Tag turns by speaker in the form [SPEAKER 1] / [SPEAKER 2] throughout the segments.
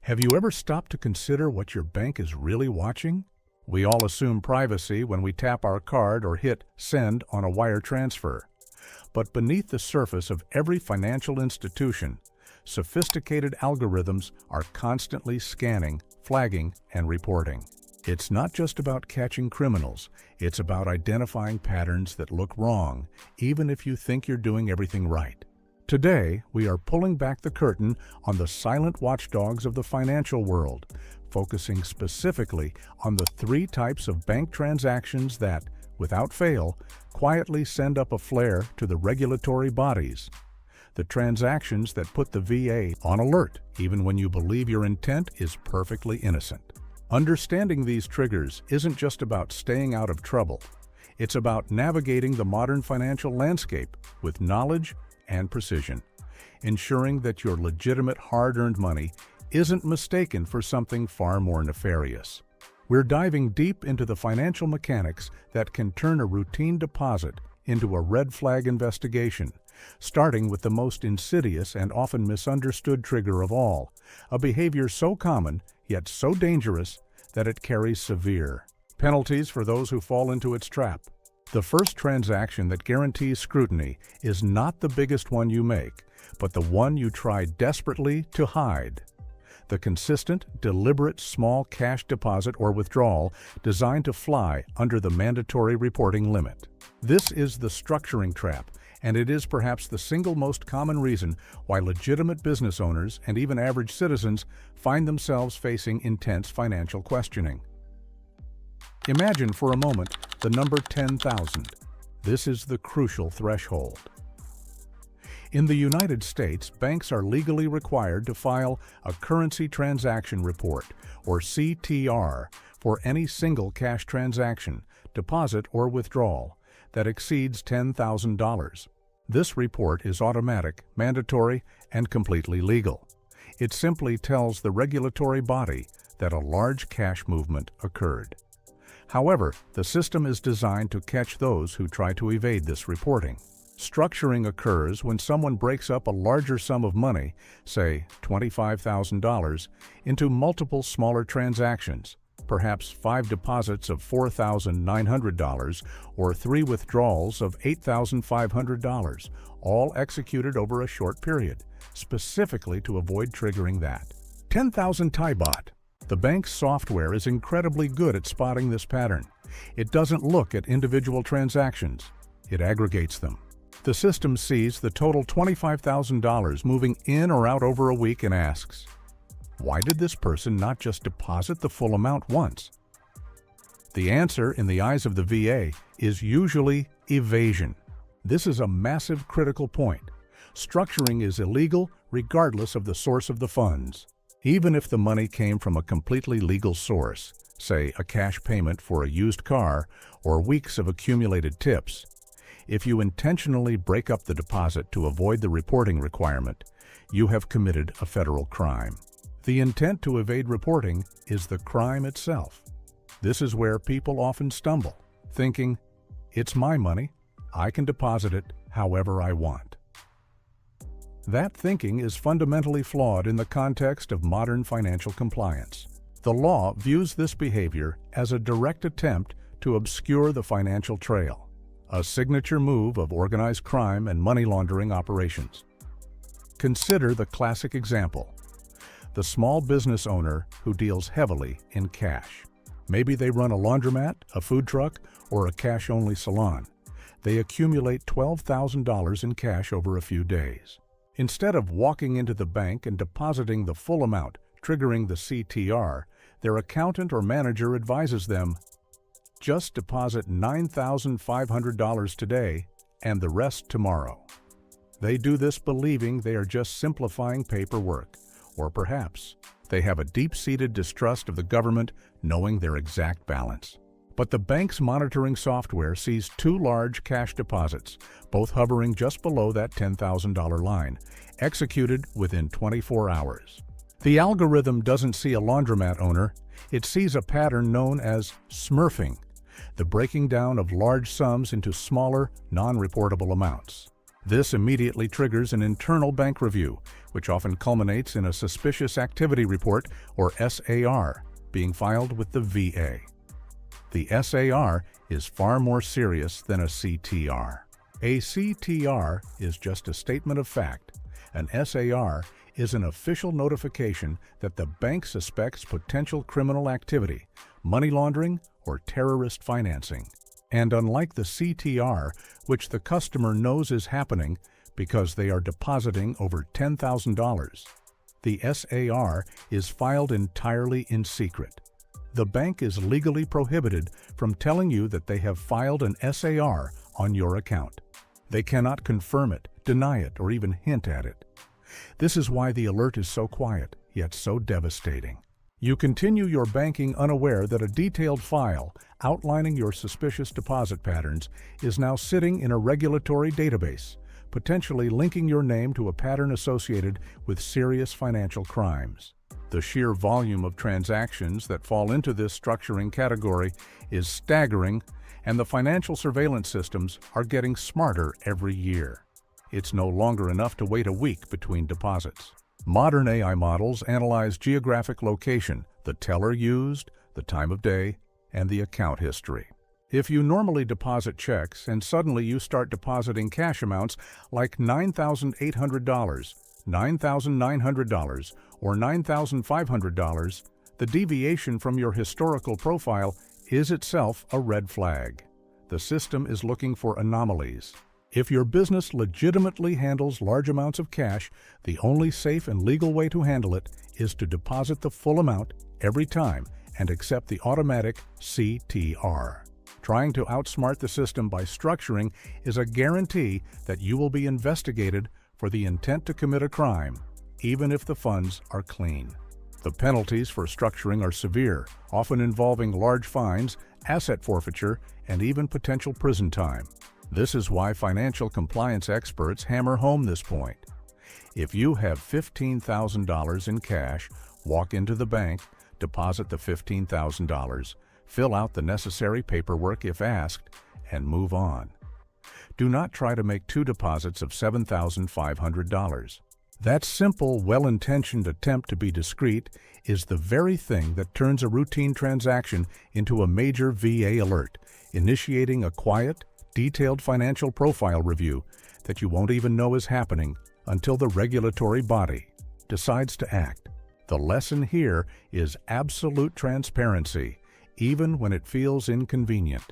[SPEAKER 1] Have you ever stopped to consider what your bank is really watching? We all assume privacy when we tap our card or hit send on a wire transfer. But beneath the surface of every financial institution, sophisticated algorithms are constantly scanning, flagging, and reporting. It's not just about catching criminals, it's about identifying patterns that look wrong, even if you think you're doing everything right. Today, we are pulling back the curtain on the silent watchdogs of the financial world, focusing specifically on the three types of bank transactions that, without fail, quietly send up a flare to the regulatory bodies. The transactions that put the VA on alert, even when you believe your intent is perfectly innocent. Understanding these triggers isn't just about staying out of trouble. It's about navigating the modern financial landscape with knowledge and precision, ensuring that your legitimate hard-earned money isn't mistaken for something far more nefarious. We're diving deep into the financial mechanics that can turn a routine deposit into a red flag investigation, starting with the most insidious and often misunderstood trigger of all, a behavior so common yet so dangerous that it carries severe penalties for those who fall into its trap. The first transaction that guarantees scrutiny is not the biggest one you make, but the one you try desperately to hide. The consistent, deliberate small cash deposit or withdrawal designed to fly under the mandatory reporting limit. This is the structuring trap, and it is perhaps the single most common reason why legitimate business owners and even average citizens find themselves facing intense financial questioning. Imagine for a moment the number 10,000. This is the crucial threshold. In the United States, banks are legally required to file a currency transaction report, or CTR, for any single cash transaction, deposit, or withdrawal that exceeds $10,000. This report is automatic, mandatory, and completely legal. It simply tells the regulatory body that a large cash movement occurred. However, the system is designed to catch those who try to evade this reporting. Structuring occurs when someone breaks up a larger sum of money, say $25,000, into multiple smaller transactions, perhaps 5 deposits of $4,900 or 3 withdrawals of $8,500, all executed over a short period, specifically to avoid triggering that. 10,000 Thai-baht. The bank's software is incredibly good at spotting this pattern. It doesn't look at individual transactions. It aggregates them. The system sees the total $25,000 moving in or out over a week and asks, why did this person not just deposit the full amount once? The answer, in the eyes of the VA, is usually evasion. This is a massive critical point. Structuring is illegal regardless of the source of the funds. Even if the money came from a completely legal source, say a cash payment for a used car or weeks of accumulated tips, if you intentionally break up the deposit to avoid the reporting requirement, you have committed a federal crime. The intent to evade reporting is the crime itself. This is where people often stumble, thinking, it's my money, I can deposit it however I want. That thinking is fundamentally flawed in the context of modern financial compliance. The law views this behavior as a direct attempt to obscure the financial trail, a signature move of organized crime and money laundering operations. Consider the classic example: the small business owner who deals heavily in cash. Maybe they run a laundromat, a food truck, or a cash-only salon. They accumulate $12,000 in cash over a few days. Instead of walking into the bank and depositing the full amount, triggering the CTR, their accountant or manager advises them, just deposit $9,500 today and the rest tomorrow. They do this believing they are just simplifying paperwork, or perhaps they have a deep-seated distrust of the government, knowing their exact balance. But the bank's monitoring software sees 2 large cash deposits, both hovering just below that $10,000 line, executed within 24 hours. The algorithm doesn't see a laundromat owner, it sees a pattern known as smurfing, the breaking down of large sums into smaller, non-reportable amounts. This immediately triggers an internal bank review, which often culminates in a suspicious activity report, or SAR, being filed with the VA. The SAR is far more serious than a CTR. A CTR is just a statement of fact. An SAR is an official notification that the bank suspects potential criminal activity, money laundering, or terrorist financing. And unlike the CTR, which the customer knows is happening because they are depositing over $10,000, the SAR is filed entirely in secret. The bank is legally prohibited from telling you that they have filed an SAR on your account. They cannot confirm it, deny it, or even hint at it. This is why the alert is so quiet, yet so devastating. You continue your banking unaware that a detailed file outlining your suspicious deposit patterns is now sitting in a regulatory database, potentially linking your name to a pattern associated with serious financial crimes. The sheer volume of transactions that fall into this structuring category is staggering, and the financial surveillance systems are getting smarter every year. It's no longer enough to wait a week between deposits. Modern AI models analyze geographic location, the teller used, the time of day, and the account history. If you normally deposit checks and suddenly you start depositing cash amounts like $9,800, $9,900, or $9,500, the deviation from your historical profile is itself a red flag. The system is looking for anomalies. If your business legitimately handles large amounts of cash, the only safe and legal way to handle it is to deposit the full amount every time and accept the automatic CTR. Trying to outsmart the system by structuring is a guarantee that you will be investigated for the intent to commit a crime, even if the funds are clean. The penalties for structuring are severe, often involving large fines, asset forfeiture, and even potential prison time. This is why financial compliance experts hammer home this point. If you have $15,000 in cash, walk into the bank, deposit the $15,000, fill out the necessary paperwork if asked, and move on. Do not try to make two deposits of $7,500. That simple, well-intentioned attempt to be discreet is the very thing that turns a routine transaction into a major VA alert, initiating a quiet, detailed financial profile review that you won't even know is happening until the regulatory body decides to act. The lesson here is absolute transparency, even when it feels inconvenient.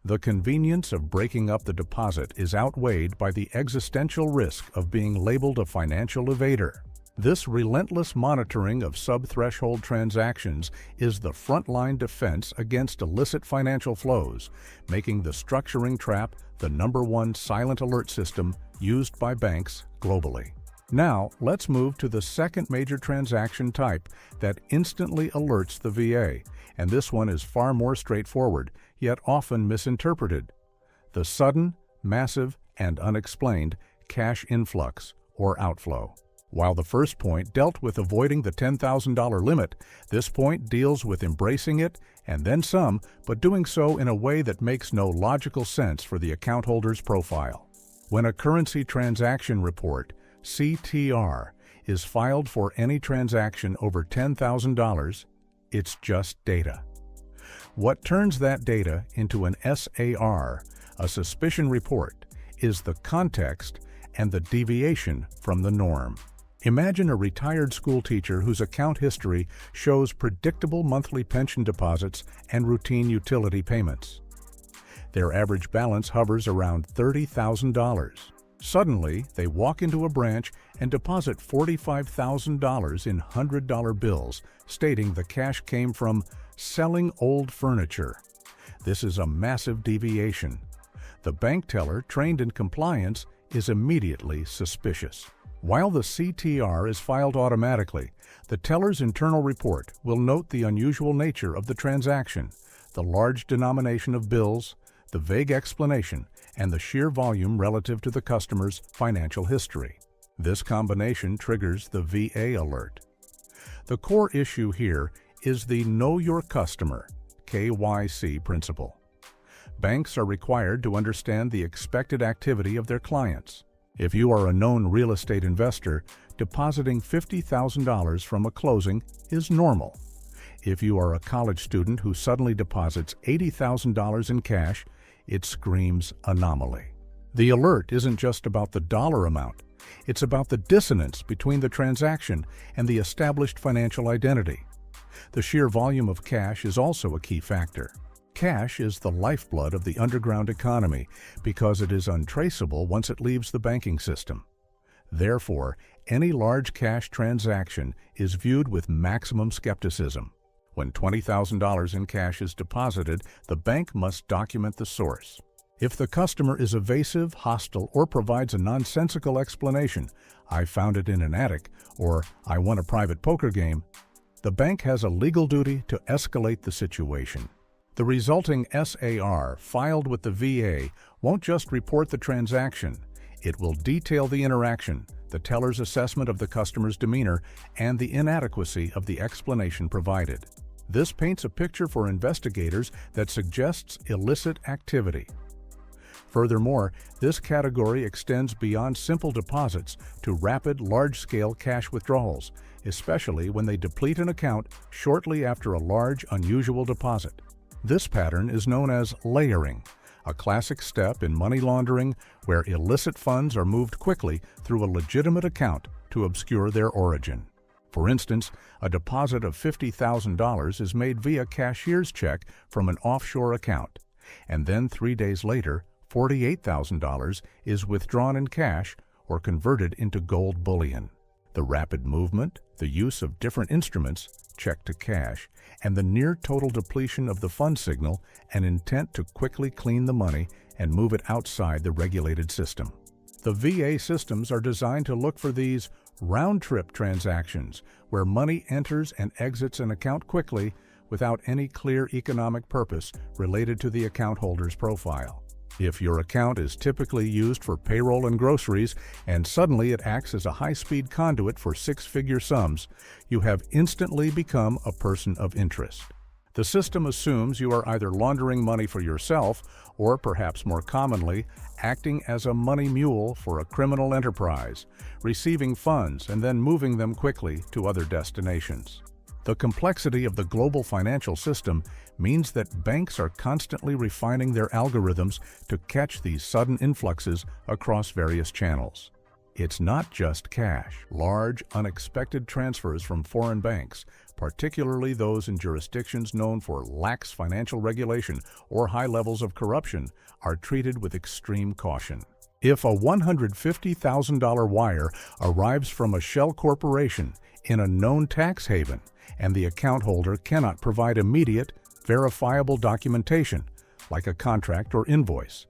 [SPEAKER 1] The convenience of breaking up the deposit is outweighed by the existential risk of being labeled a financial evader. This relentless monitoring of sub-threshold transactions is the frontline defense against illicit financial flows, making the structuring trap the #1 silent alert system used by banks globally. Now, let's move to the second major transaction type that instantly alerts the VA, and this one is far more straightforward, yet often misinterpreted: the sudden, massive, and unexplained cash influx or outflow. While the first point dealt with avoiding the $10,000 limit, this point deals with embracing it and then some, but doing so in a way that makes no logical sense for the account holder's profile. When a currency transaction report, CTR, is filed for any transaction over $10,000, it's just data. What turns that data into an SAR, a suspicion report, is the context and the deviation from the norm. Imagine a retired school teacher whose account history shows predictable monthly pension deposits and routine utility payments. Their average balance hovers around $30,000. Suddenly, they walk into a branch and deposit $45,000 in $100 bills, stating the cash came from selling old furniture. This is a massive deviation. The bank teller, trained in compliance, is immediately suspicious. While the CTR is filed automatically, the teller's internal report will note the unusual nature of the transaction, the large denomination of bills, the vague explanation, and the sheer volume relative to the customer's financial history. This combination triggers the VA alert. The core issue here is the Know Your Customer, KYC principle. Banks are required to understand the expected activity of their clients. If you are a known real estate investor, depositing $50,000 from a closing is normal. If you are a college student who suddenly deposits $80,000 in cash, it screams anomaly. The alert isn't just about the dollar amount. It's about the dissonance between the transaction and the established financial identity. The sheer volume of cash is also a key factor. Cash is the lifeblood of the underground economy because it is untraceable once it leaves the banking system. Therefore, any large cash transaction is viewed with maximum skepticism. When $20,000 in cash is deposited, the bank must document the source. If the customer is evasive, hostile, or provides a nonsensical explanation, "I found it in an attic," or "I won a private poker game," the bank has a legal duty to escalate the situation. The resulting SAR filed with the VA won't just report the transaction. It will detail the interaction, the teller's assessment of the customer's demeanor, and the inadequacy of the explanation provided. This paints a picture for investigators that suggests illicit activity. Furthermore, this category extends beyond simple deposits to rapid, large-scale cash withdrawals, especially when they deplete an account shortly after a large, unusual deposit. This pattern is known as layering, a classic step in money laundering where illicit funds are moved quickly through a legitimate account to obscure their origin. For instance, a deposit of $50,000 is made via cashier's check from an offshore account, and then 3 days later, $48,000 is withdrawn in cash or converted into gold bullion. The rapid movement, the use of different instruments, check to cash, and the near total depletion of the fund signal an intent to quickly clean the money and move it outside the regulated system. The VA systems are designed to look for these round-trip transactions where money enters and exits an account quickly without any clear economic purpose related to the account holder's profile. If your account is typically used for payroll and groceries, and suddenly it acts as a high-speed conduit for six-figure sums, you have instantly become a person of interest. The system assumes you are either laundering money for yourself, or perhaps more commonly, acting as a money mule for a criminal enterprise, receiving funds and then moving them quickly to other destinations. The complexity of the global financial system means that banks are constantly refining their algorithms to catch these sudden influxes across various channels. It's not just cash. Large, unexpected transfers from foreign banks, particularly those in jurisdictions known for lax financial regulation or high levels of corruption, are treated with extreme caution. If a $150,000 wire arrives from a shell corporation in a known tax haven, and the account holder cannot provide immediate, verifiable documentation, like a contract or invoice,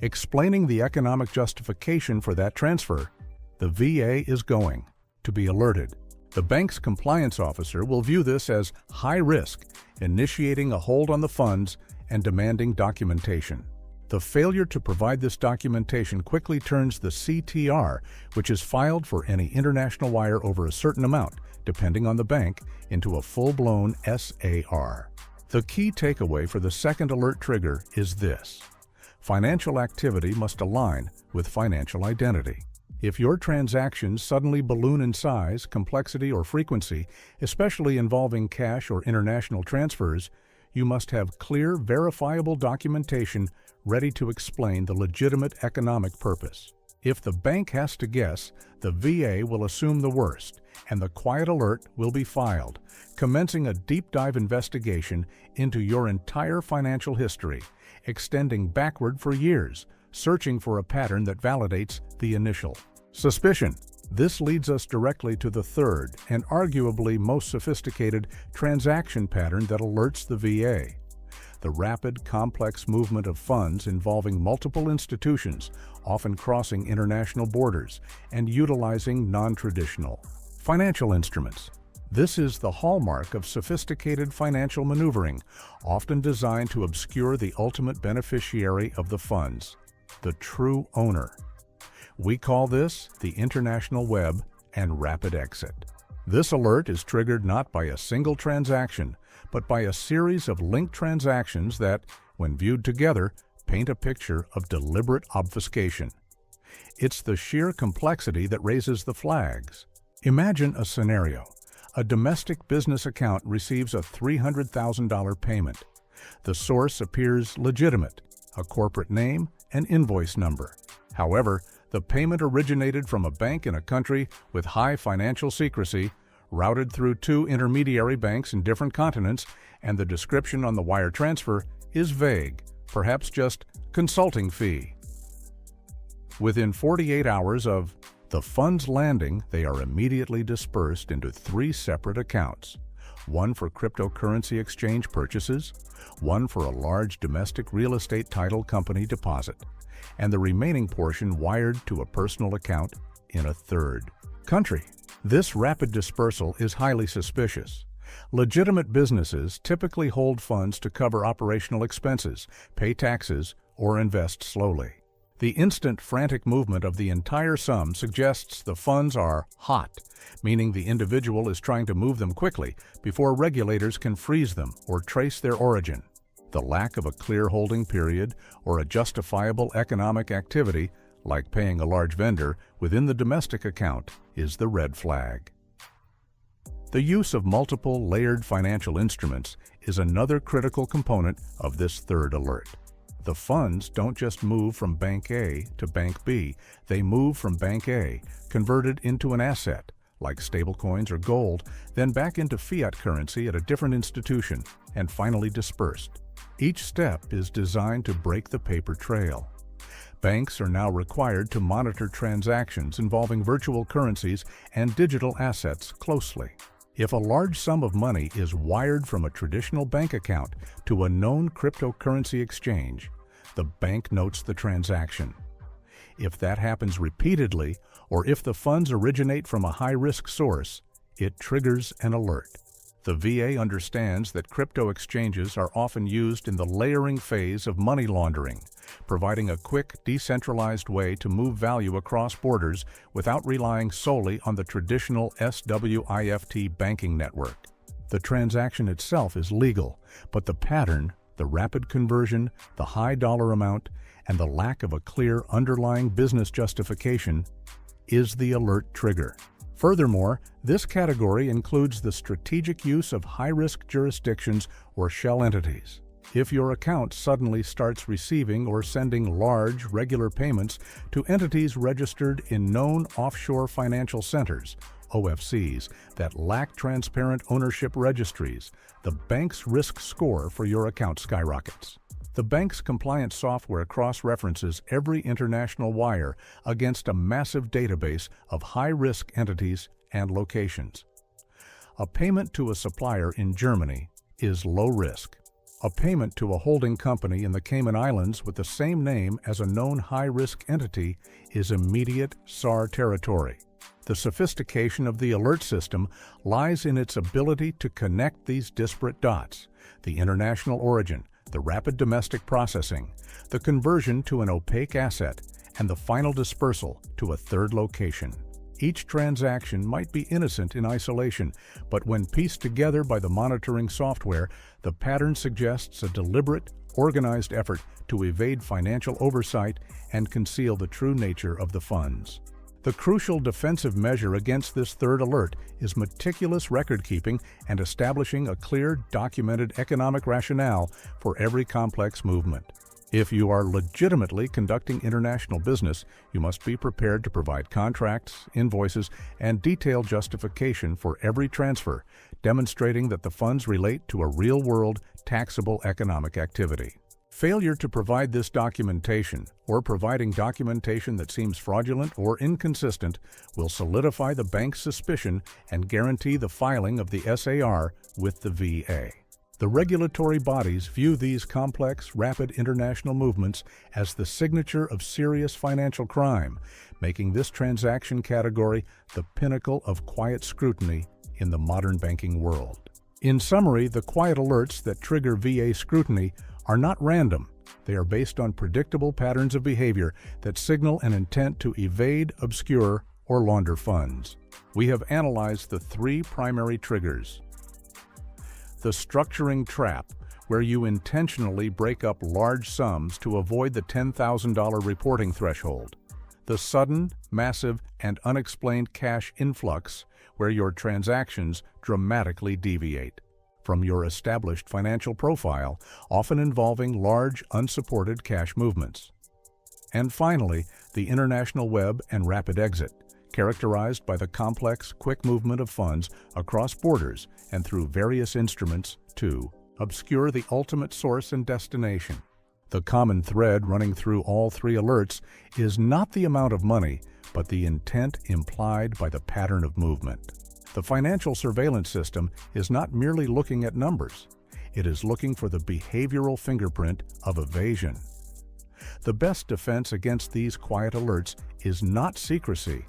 [SPEAKER 1] explaining the economic justification for that transfer, the VA is going to be alerted. The bank's compliance officer will view this as high risk, initiating a hold on the funds and demanding documentation. The failure to provide this documentation quickly turns the CTR, which is filed for any international wire over a certain amount, depending on the bank, into a full-blown SAR. The key takeaway for the second alert trigger is this: financial activity must align with financial identity. If your transactions suddenly balloon in size, complexity, or frequency, especially involving cash or international transfers, you must have clear, verifiable documentation ready to explain the legitimate economic purpose. If the bank has to guess, the VA will assume the worst, and the quiet alert will be filed, commencing a deep dive investigation into your entire financial history, extending backward for years, searching for a pattern that validates the initial suspicion. This leads us directly to the third and arguably most sophisticated transaction pattern that alerts the VA: the rapid, complex movement of funds involving multiple institutions, often crossing international borders and utilizing non-traditional financial instruments. This is the hallmark of sophisticated financial maneuvering, often designed to obscure the ultimate beneficiary of the funds, the true owner. We call this the international web and rapid exit. This alert is triggered not by a single transaction, but by a series of linked transactions that, when viewed together, paint a picture of deliberate obfuscation. It's the sheer complexity that raises the flags. Imagine a scenario. A domestic business account receives a $300,000 payment. The source appears legitimate, a corporate name and invoice number. However, the payment originated from a bank in a country with high financial secrecy, routed through 2 intermediary banks in different continents, and the description on the wire transfer is vague, perhaps just consulting fee. Within 48 hours of the funds landing, they are immediately dispersed into 3 separate accounts, one for cryptocurrency exchange purchases, one for a large domestic real estate title company deposit, and the remaining portion wired to a personal account in a 3rd country. This rapid dispersal is highly suspicious. Legitimate businesses typically hold funds to cover operational expenses, pay taxes, or invest slowly. The instant, frantic movement of the entire sum suggests the funds are hot, meaning the individual is trying to move them quickly before regulators can freeze them or trace their origin. The lack of a clear holding period or a justifiable economic activity, like paying a large vendor, within the domestic account is the red flag. The use of multiple layered financial instruments is another critical component of this 3rd alert. The funds don't just move from Bank A to Bank B, they move from Bank A, converted into an asset, like stablecoins or gold, then back into fiat currency at a different institution, and finally dispersed. Each step is designed to break the paper trail. Banks are now required to monitor transactions involving virtual currencies and digital assets closely. If a large sum of money is wired from a traditional bank account to a known cryptocurrency exchange, the bank notes the transaction. If that happens repeatedly, or if the funds originate from a high-risk source, it triggers an alert. The VA understands that crypto exchanges are often used in the layering phase of money laundering, providing a quick, decentralized way to move value across borders without relying solely on the traditional SWIFT banking network. The transaction itself is legal, but the pattern, the rapid conversion, the high dollar amount, and the lack of a clear underlying business justification is the alert trigger. Furthermore, this category includes the strategic use of high-risk jurisdictions or shell entities. If your account suddenly starts receiving or sending large, regular payments to entities registered in known offshore financial centers, OFCs, that lack transparent ownership registries, the bank's risk score for your account skyrockets. The bank's compliance software cross-references every international wire against a massive database of high-risk entities and locations. A payment to a supplier in Germany is low risk. A payment to a holding company in the Cayman Islands with the same name as a known high-risk entity is immediate SAR territory. The sophistication of the alert system lies in its ability to connect these disparate dots: the international origin, the rapid domestic processing, the conversion to an opaque asset, and the final dispersal to a 3rd location. Each transaction might be innocent in isolation, but when pieced together by the monitoring software, the pattern suggests a deliberate, organized effort to evade financial oversight and conceal the true nature of the funds. The crucial defensive measure against this 3rd alert is meticulous record-keeping and establishing a clear, documented economic rationale for every complex movement. If you are legitimately conducting international business, you must be prepared to provide contracts, invoices, and detailed justification for every transfer, demonstrating that the funds relate to a real-world, taxable economic activity. Failure to provide this documentation, or providing documentation that seems fraudulent or inconsistent, will solidify the bank's suspicion and guarantee the filing of the SAR with the VA. The regulatory bodies view these complex, rapid international movements as the signature of serious financial crime, making this transaction category the pinnacle of quiet scrutiny in the modern banking world. In summary, the quiet alerts that trigger VA scrutiny are not random. They are based on predictable patterns of behavior that signal an intent to evade, obscure, or launder funds. We have analyzed the 3 primary triggers. The structuring trap, where you intentionally break up large sums to avoid the $10,000 reporting threshold. the sudden, massive, and unexplained cash influx where your transactions dramatically deviate from your established financial profile, often involving large, unsupported cash movements. And finally, the international web and rapid exit, characterized by the complex, quick movement of funds across borders and through various instruments to obscure the ultimate source and destination. The common thread running through all three alerts is not the amount of money, but the intent implied by the pattern of movement. The financial surveillance system is not merely looking at numbers. It is looking for the behavioral fingerprint of evasion. The best defense against these quiet alerts is not secrecy,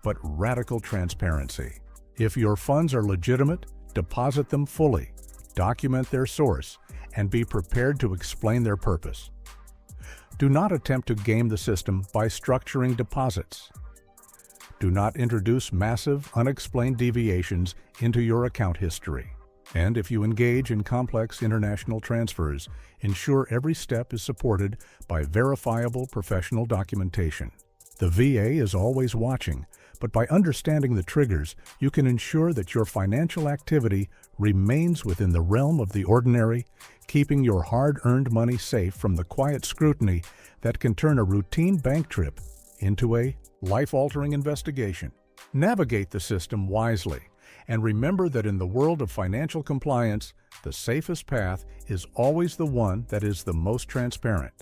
[SPEAKER 1] but radical transparency. If your funds are legitimate, deposit them fully, document their source, and be prepared to explain their purpose. Do not attempt to game the system by structuring deposits. Do not introduce massive, unexplained deviations into your account history. And if you engage in complex international transfers, ensure every step is supported by verifiable professional documentation. The VA is always watching, but by understanding the triggers, you can ensure that your financial activity remains within the realm of the ordinary, keeping your hard-earned money safe from the quiet scrutiny that can turn a routine bank trip into a life-altering investigation. Navigate the system wisely, and remember that in the world of financial compliance, the safest path is always the one that is the most transparent.